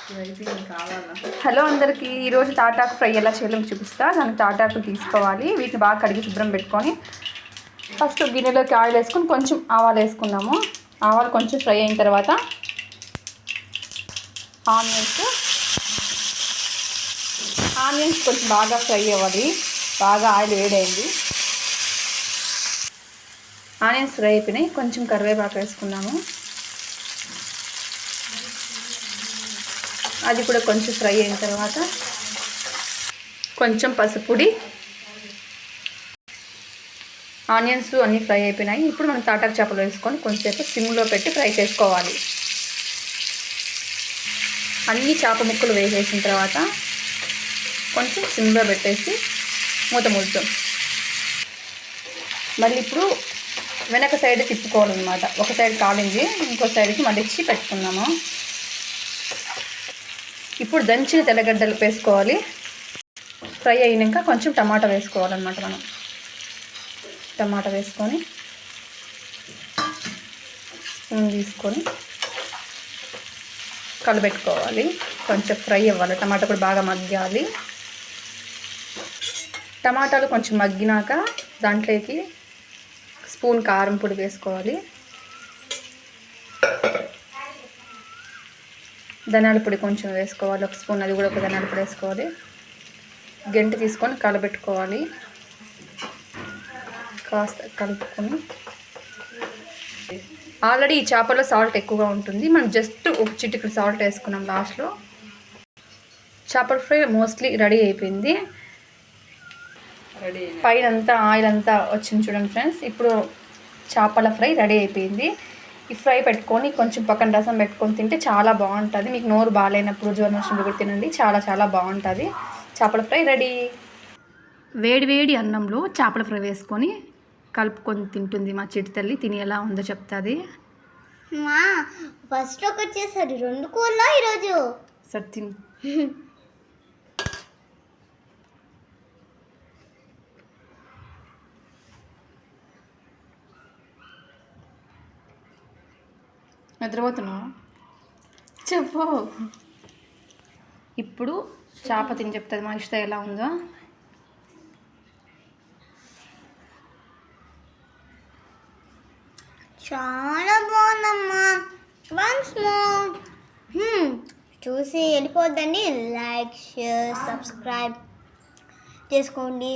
Hello అందరికీ, ఈరోజు తాటాకు ఫ్రై ఎలా చేయాలో చూపిస్తా. దానికి తాటాకు తీసుకోవాలి, వీటిని బాగా కడిగి శుభ్రం పెట్టుకొని ఫస్ట్ గిన్నెలోకి ఆయిల్ వేసుకొని కొంచెం ఆవాలు వేసుకున్నాము. ఆవాలు కొంచెం ఫ్రై అయిన తర్వాత ఆనియన్స్ కొంచెం బాగా ఫ్రై అవ్వాలి. బాగా ఆయిల్ వేడైంది, ఆనియన్స్ ఫ్రై అయిపోయినాయి. కొంచెం కరివేపాకు వేసుకున్నాము, అది కూడా కొంచెం ఫ్రై అయిన తర్వాత కొంచెం పసుపుడి. ఆనియన్స్ అన్నీ ఫ్రై అయిపోయినాయి. ఇప్పుడు మనం తాటాకు చేపలు వేసుకొని కొంచెంసేపు సిమ్లో పెట్టి ఫ్రై చేసుకోవాలి. అన్ని చేప ముక్కలు వేసేసిన తర్వాత కొంచెం సిమ్లో పెట్టేసి మూతాం. మళ్ళీ ఇప్పుడు వెనక సైడ్ తిప్పుకోవాలన్నమాట. ఒక సైడ్ కాలింది, ఇంకో సైడ్కి మళ్ళీ ఇచ్చి పెట్టుకున్నాము. ఇప్పుడు దంచిన తెల్లగడ్డలు వేసుకోవాలి. ఫ్రై అయినాక కొంచెం టమాటా వేసుకోవాలన్నమాట. మనం టమాటా వేసుకొని స్పూన్ తీసుకొని కలబెట్టుకోవాలి. కొంచెం ఫ్రై అవ్వాలి, టమాటా కూడా బాగా మగ్గాలి. టమాటాలు కొంచెం మగ్గినాక దాంట్లోకి స్పూన్ కారం పొడి వేసుకోవాలి. ధనియాల పొడి కొంచెం వేసుకోవాలి, ఒక స్పూన్, అది కూడా ఒక ధనియాల పొడి వేసుకోవాలి. గంట తీసుకొని కలబెట్టుకోవాలి. కాస్త కలుపుకొని ఆల్రెడీ ఈ చేపలో సాల్ట్ ఎక్కువగా ఉంటుంది, మనం జస్ట్ ఒక చిటికెడు సాల్ట్ వేసుకున్నాం లాస్ట్లో. చేపల ఫ్రై మోస్ట్లీ రెడీ అయిపోయింది. పైన అంతా ఆయిల్ అంతా వచ్చింది చూడండి ఫ్రెండ్స్. ఇప్పుడు చేపల ఫ్రై రెడీ అయిపోయింది. ఈ ఫ్రై పెట్టుకొని కొంచెం పక్కన రసం పెట్టుకొని తింటే చాలా బాగుంటుంది. మీకు నోరు బాగాలేనప్పుడు, జ్వరం వచ్చినప్పుడు కూడా తినండి, చాలా చాలా బాగుంటుంది. చేపల ఫ్రై రెడీ. వేడి అన్నంలో చేపల ఫ్రై వేసుకొని కలుపుకొని తింటుంది మా చిట్టి తల్లి. తిని ఎలా ఉందో చెప్తుంది. ఫస్ట్ ఒకటి చేశారు, 2 కూరలా ఈరోజు. సరే తిను. నిద్రపోతున్నావు? చెప్పు. ఇప్పుడు చేప తిని చెప్తుంది మా ఇష్టం ఎలా ఉందో. చాలా బాగుందమ్మా. Once more. చూసి వెళ్ళిపోద్దండి. లైక్, షేర్, సబ్స్క్రైబ్ చేసుకోండి.